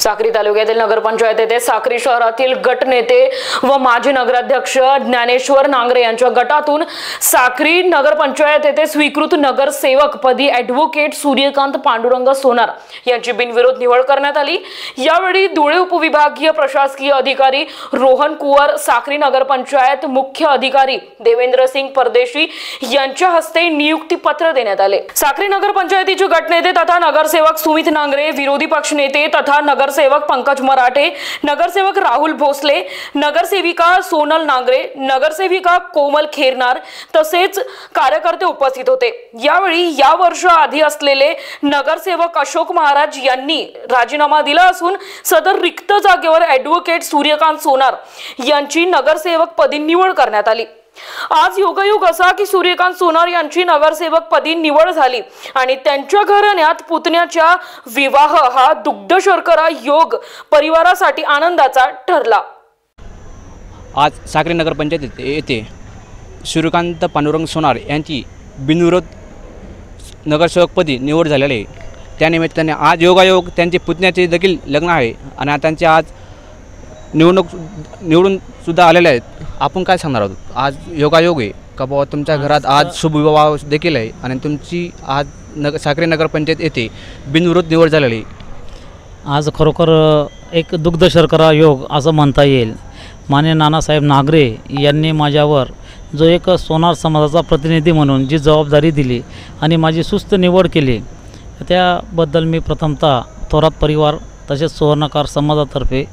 साक्री तालुक्यातील नगरपंचायत येथे साक्री शहरातील गटनेते व माजी नगराध्यक्ष ज्ञानेश्वर नांगरे यांच्या गटातून साक्री नगरपंचायत येथे स्वीकृत नगरसेवक पदी ॲडव्होकेट सूर्यकांत पांडुरंग सोनार यांची बिनविरोध निवड करण्यात आली। यावेळी धुळे उपविभागीय प्रशासकीय अधिकारी रोहन कुवर, साक्री नगरपंचायत मुख्य अधिकारी देवेंद्र सिंग परदेशी यांच्या हस्ते नियुक्ती पत्र देण्यात आले। साक्री नगरपंचायतीचे गटनेते तथा नगरसेवक सुमित नांगरे, विरोधी पक्ष नेते तथा नगरसेवक पंकज मराठे, नगरसेवक राहुल भोसले, नगरसेविका सोनल नांगरे, नगरसेविका कोमल खेरनार तसेच कार्यकर्ते उपस्थित होते। यावेळी या वर्षाआधी असलेले नगरसेवक अशोक महाराज यांनी राजीनामा दिला असून सदर रिक्त जागेवर ॲडव्होकेट सूर्यकांत सोनार यांची नगरसेवक पदी निवड करण्यात आली। आज योगायोग असा की सूर्यकांत सोनार यांची नगरसेवक पदी निवड झाली आणि त्यांच्या घराण्यात पुतण्याचा विवाह हा दुग्ध शर्करा योग परिवारासाठी आनंदाचा ठरला। आज साक्री नगरपंचायत येथे सूर्यकांत पांडुरंग सोनार यांची बिनविरोध नगरसेवकपदी निवड झालेली आहे। त्यानिमित्ताने आज योगायोग त्यांचे पुतण्याचे देखील लग्न आहे आणि त्यांचे आज निवडून सुद्धा आलेले आहेत। आपण काय सांगणार आहोत? आज योगायोग आहे का बाबा तुमच्या घरात आज शुभविवाह देखील आहे आणि तुमची आज साक्री नगरपंचायत येथे बिनविरोध निवड झालेली आहे। आज खरोखर एक दुग्ध शर्करा योग असं म्हणता येईल। माननीय नानासाहेब नागरे यांनी माझ्यावर जो एक सोनार समाजाचा प्रतिनिधी म्हणून जी जबाबदारी दिली आणि माझी सुस्त निवड केली, त्याबद्दल मी प्रथमतः थोरात परिवार तसेच सुवर्णकार समाजातर्फे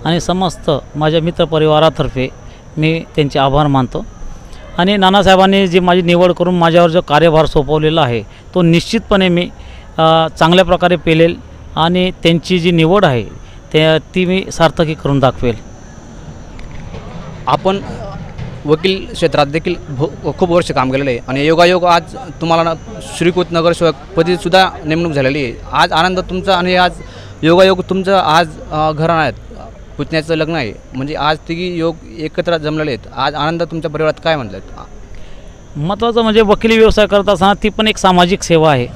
आणि समस्त माझ्या मित्रपरिवारातर्फे मी त्यांचे आभार मानतो। आणि नानासाहेबांनी जी माझी निवड करून माझ्यावर जो कार्यभार सोपवलेला आहे तो निश्चितपणे मी चांगल्या प्रकारे पेलेल आणि त्यांची जी निवड आहे ती मी सार्थकी करून दाखवेल। आपण वकील क्षेत्रात देखील खूप वर्ष काम केलेलं आहे आणि योगायोग आज तुम्हाला स्वीकृत नगरसेवकपदी सुद्धा नेमणूक झालेली आहे। आज आनंद तुमचा आणि आज योगायोग तुमचं आज घराण्यात पुतण्याचं लग्न आहे, म्हणजे आज तिघी योग एकत्र जमलेले आहेत। आज आनंद तुमच्या परिवारात काय म्हणतात? महत्त्वाचं म्हणजे वकिली व्यवसाय करत असताना ती पण एक सामाजिक सेवा आहे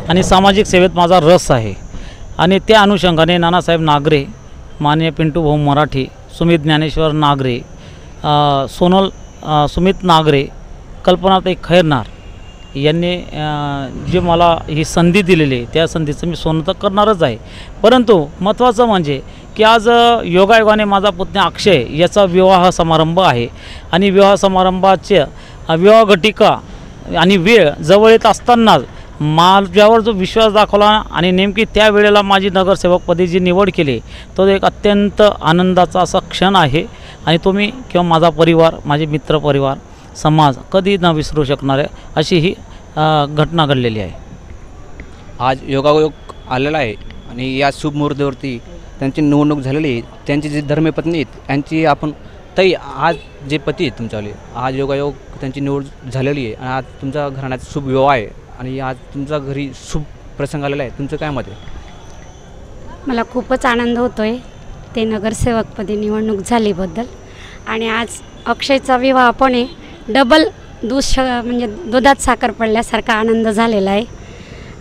आणि सामाजिक सेवेत माझा रस आहे आणि त्या अनुषंगाने नानासाहेब नागरे, माननीय पिंटू भाऊ मराठी, सुमित ज्ञानेश्वर नागरे, सुमित नागरे, कल्पनाताई खैरनार यांनी जे मला ही संधी दिलेली आहे त्या संधीचं मी सोनं तर करणारच आहे। परंतु महत्त्वाचं म्हणजे की आज योगायोगाने माझा पुतण्या अक्षय याचा विवाह समारंभ आहे आणि विवाह समारंभाचे विवाह घटिका आणि वेळ जवळ येत असतानाच माझ्यावर जो विश्वास दाखवला आणि नेमकी त्या वेळेला माझी नगरसेवकपदी जी निवड केली तो एक अत्यंत आनंदाचा असा क्षण आहे आणि तो मी किंवा माझा परिवार, माझे मित्रपरिवार, समाज कधी न विसरू शकणार आहे अशी ही घटना घडलेली आहे। आज योगायोग आलेला आहे आणि या शुभ मुहूर्तावरती त्यांची निवडणूक झालेली आहे। त्यांची जी धर्मपत्नी आहेत त्यांची आपण ताई आज जे पती आहेत तुमच्यावाले, आज योगायोग त्यांची निवड झालेली आहे आणि आज तुमच्या घराण्यात शुभ विवाह आहे आणि आज तुमच्या घरी शुभ प्रसंग आलेला आहे। तुमचं काय मत आहे? मला खूपच आनंद होतो आहे ते नगरसेवकपदी निवडणूक झालीबद्दल आणि आज अक्षयचा विवाह पण आहे। डबल म्हणजे दुधात साखर पडल्यासारखा आनंद झालेला आहे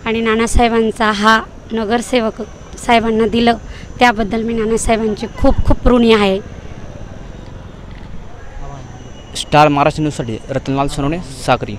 आणि नानासाहेबांचा हा नगरसेवक साहेबांना दिलं त्याबद्दल मी नानासाहेबांची खूप खूप ऋणी आहे। स्टार महाराष्ट्र न्यूजसाठी रतनलाल सोनवणे, साक्री।